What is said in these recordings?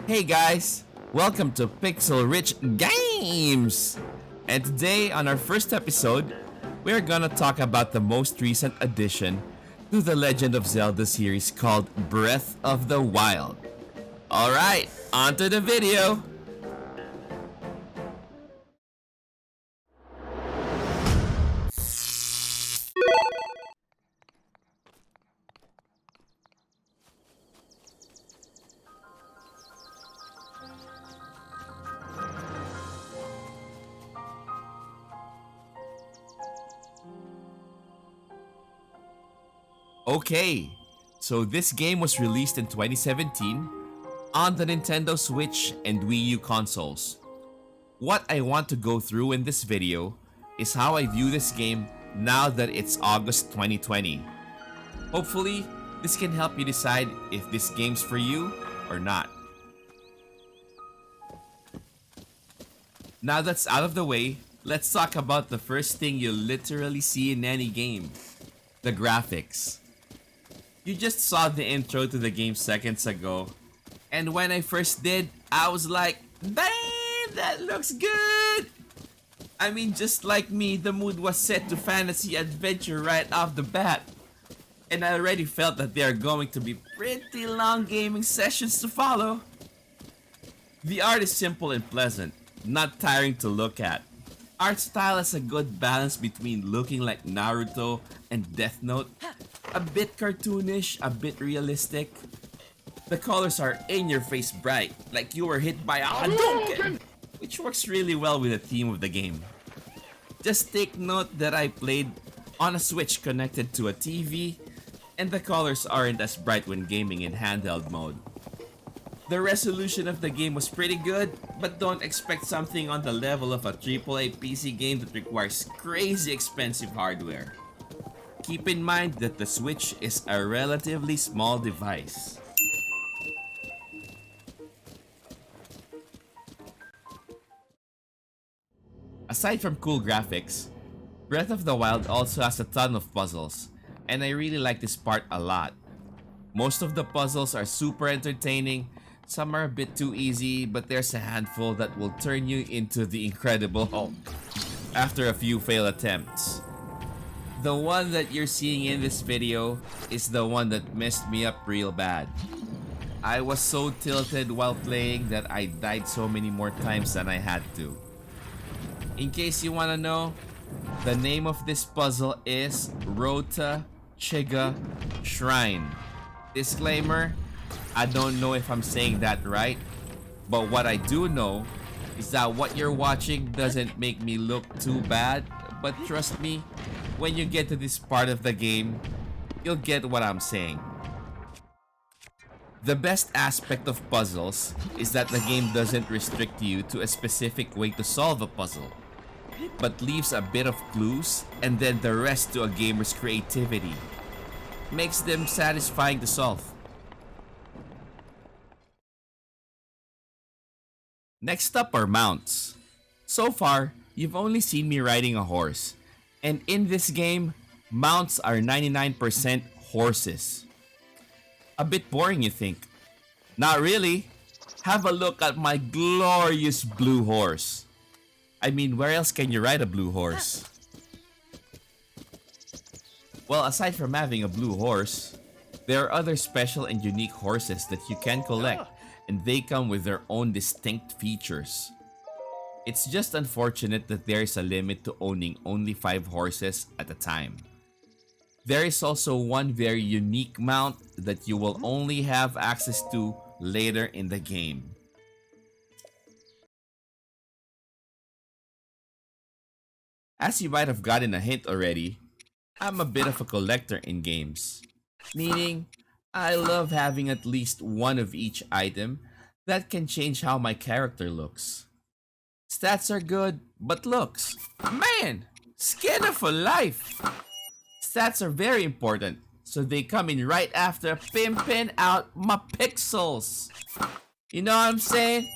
Hey guys, welcome to Pixel Rich Games! And today on our first episode, we're gonna talk about the most recent addition to the Legend of Zelda series called Breath of the Wild. Alright, on to the video! Okay, so this game was released in 2017 on the Nintendo Switch and Wii U consoles. What I want to go through in this video is how I view this game now that it's August 2020. Hopefully, this can help you decide if this game's for you or not. Now that's out of the way, let's talk about the first thing you'll literally see in any game: the graphics. You just saw the intro to the game seconds ago, and when I first did, I was like, damn, that looks good! I mean, just like me, the mood was set to fantasy adventure right off the bat. And I already felt that there are going to be pretty long gaming sessions to follow. The art is simple and pleasant, not tiring to look at. Art style has a good balance between looking like Naruto and Death Note. A bit cartoonish, a bit realistic. The colors are in-your-face bright, like you were hit by a Hadouken, which works really well with the theme of the game. Just take note that I played on a Switch connected to a TV, and the colors aren't as bright when gaming in handheld mode. The resolution of the game was pretty good, but don't expect something on the level of a AAA PC game that requires crazy expensive hardware. Keep in mind that the Switch is a relatively small device. Aside from cool graphics, Breath of the Wild also has a ton of puzzles, and I really like this part a lot. Most of the puzzles are super entertaining, some are a bit too easy, but there's a handful that will turn you into the Incredible Hulk after a few failed attempts. The one that you're seeing in this video is the one that messed me up real bad. I was so tilted while playing that I died so many more times than I had to. In case you wanna know, the name of this puzzle is Rota Chiga Shrine. Disclaimer, I don't know if I'm saying that right, but what I do know is that what you're watching doesn't make me look too bad, but trust me, when you get to this part of the game, you'll get what I'm saying. The best aspect of puzzles is that the game doesn't restrict you to a specific way to solve a puzzle, but leaves a bit of clues and then the rest to a gamer's creativity. Makes them satisfying to solve. Next up are mounts. So far, you've only seen me riding a horse. And in this game, mounts are 99% horses. A bit boring, you think? Not really. Have a look at my glorious blue horse. I mean, where else can you ride a blue horse? Well, aside from having a blue horse, there are other special and unique horses that you can collect, and they come with their own distinct features. It's just unfortunate that there is a limit to owning only 5 horses at a time. There is also one very unique mount that you will only have access to later in the game. As you might have gotten a hint already, I'm a bit of a collector in games. Meaning, I love having at least one of each item that can change how my character looks. Stats are good, but looks, man, skinner for life. Stats are very important, so they come in right after pimping out my pixels. You know what I'm saying?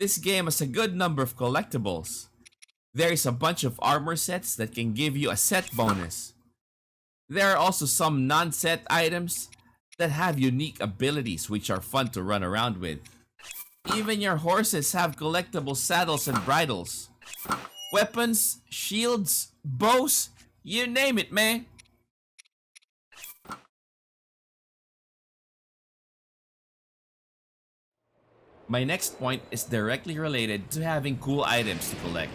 This game has a good number of collectibles. There is a bunch of armor sets that can give you a set bonus. There are also some non-set items that have unique abilities which are fun to run around with. Even your horses have collectible saddles and bridles. Weapons, shields, bows, you name it, man. My next point is directly related to having cool items to collect,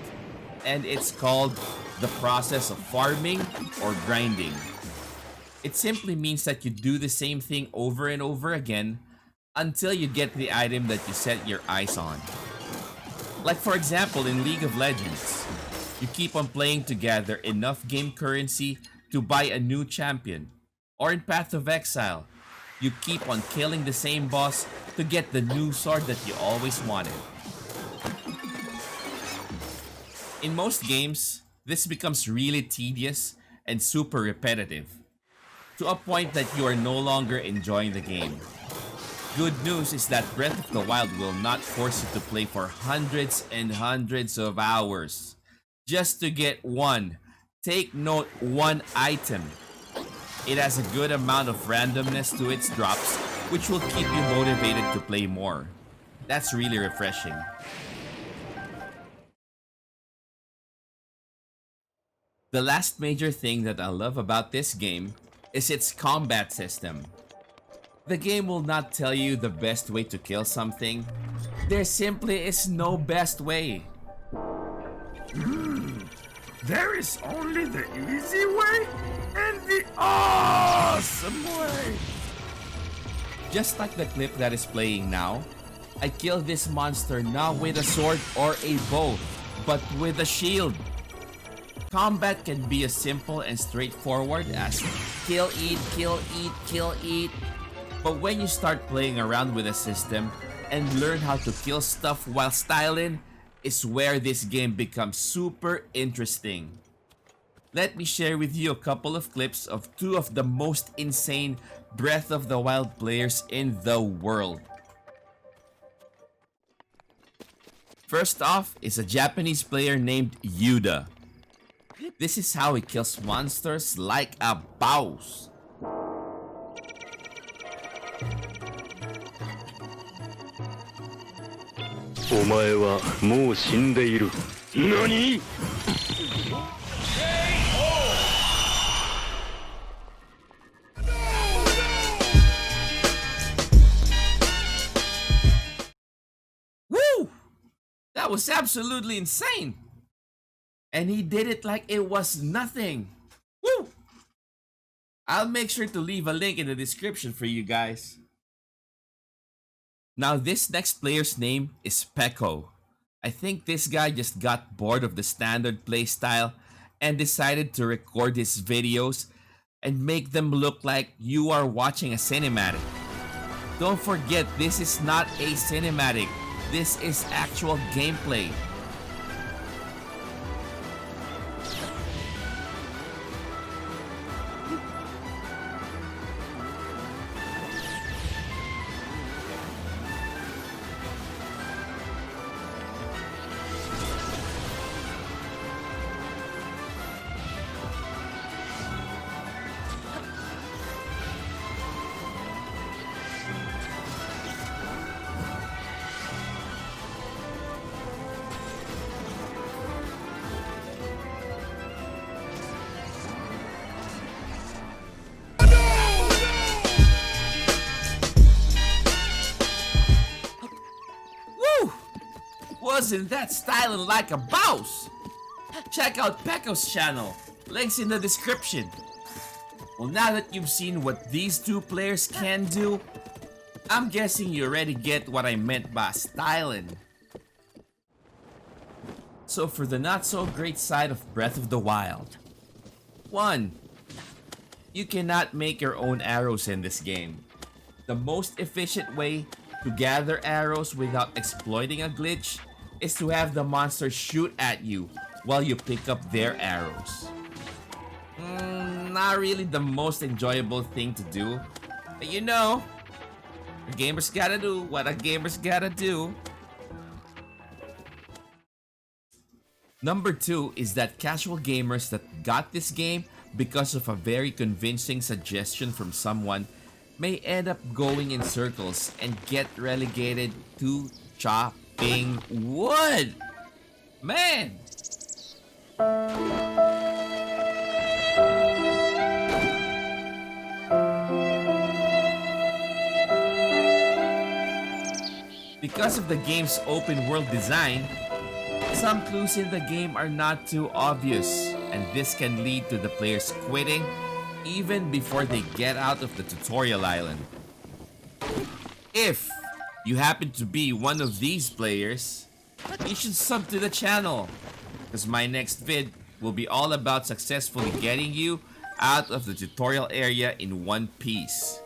and it's called the process of farming or grinding. It simply means that you do the same thing over and over again until you get the item that you set your eyes on. Like for example in League of Legends, you keep on playing to gather enough game currency to buy a new champion. Or in Path of Exile, you keep on killing the same boss to get the new sword that you always wanted. In most games, this becomes really tedious and super repetitive, to a point that you are no longer enjoying the game. Good news is that Breath of the Wild will not force you to play for hundreds and hundreds of hours just to get one, take note, one item. It has a good amount of randomness to its drops, which will keep you motivated to play more. That's really refreshing. The last major thing that I love about this game is its combat system. The game will not tell you the best way to kill something. There simply is no best way. There is only the easy way and the awesome way. Just like the clip that is playing now, I kill this monster not with a sword or a bow, but with a shield. Combat can be as simple and straightforward as kill, eat, kill, eat, kill, eat. But when you start playing around with a system and learn how to kill stuff while styling, is where this game becomes super interesting. Let me share with you a couple of clips of two of the most insane Breath of the Wild players in the world. First off is a Japanese player named Yuda. This is how he kills monsters like a BEAUZ. お前はもう死んでいる。何？ Woo! That was absolutely insane! And he did it like it was nothing. Woo! I'll make sure to leave a link in the description for you guys. Now this next player's name is Peko. I think this guy just got bored of the standard playstyle and decided to record his videos and make them look like you are watching a cinematic. Don't forget, this is not a cinematic. This is actual gameplay. Wasn't that styling like a BEAUZ? Check out Peko's channel, links in the description. Well, now that you've seen what these two players can do, I'm guessing you already get what I meant by styling. So for the not so great side of Breath of the Wild. 1. You cannot make your own arrows in this game. The most efficient way to gather arrows without exploiting a glitch is to have the monster shoot at you while you pick up their arrows. Not really the most enjoyable thing to do, but you know, a gamer's gotta do what a gamer's gotta do. Number 2 is that casual gamers that got this game because of a very convincing suggestion from someone may end up going in circles and get relegated to chopping wood. Man! Because of the game's open world design, some clues in the game are not too obvious, and this can lead to the players quitting even before they get out of the tutorial island. If you happen to be one of these players, you should sub to the channel, because my next vid will be all about successfully getting you out of the tutorial area in one piece.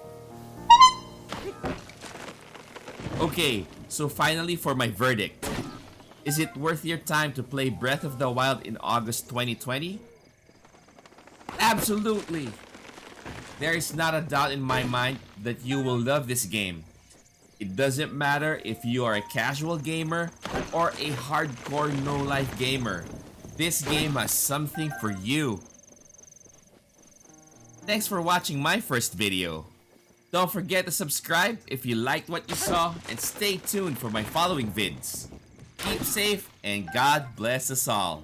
Okay, so finally for my verdict. Is it worth your time to play Breath of the Wild in August 2020? Absolutely! There is not a doubt in my mind that you will love this game. It doesn't matter if you are a casual gamer or a hardcore no-life gamer. This game has something for you. Thanks for watching my first video. Don't forget to subscribe if you liked what you saw, and stay tuned for my following vids. Keep safe and God bless us all.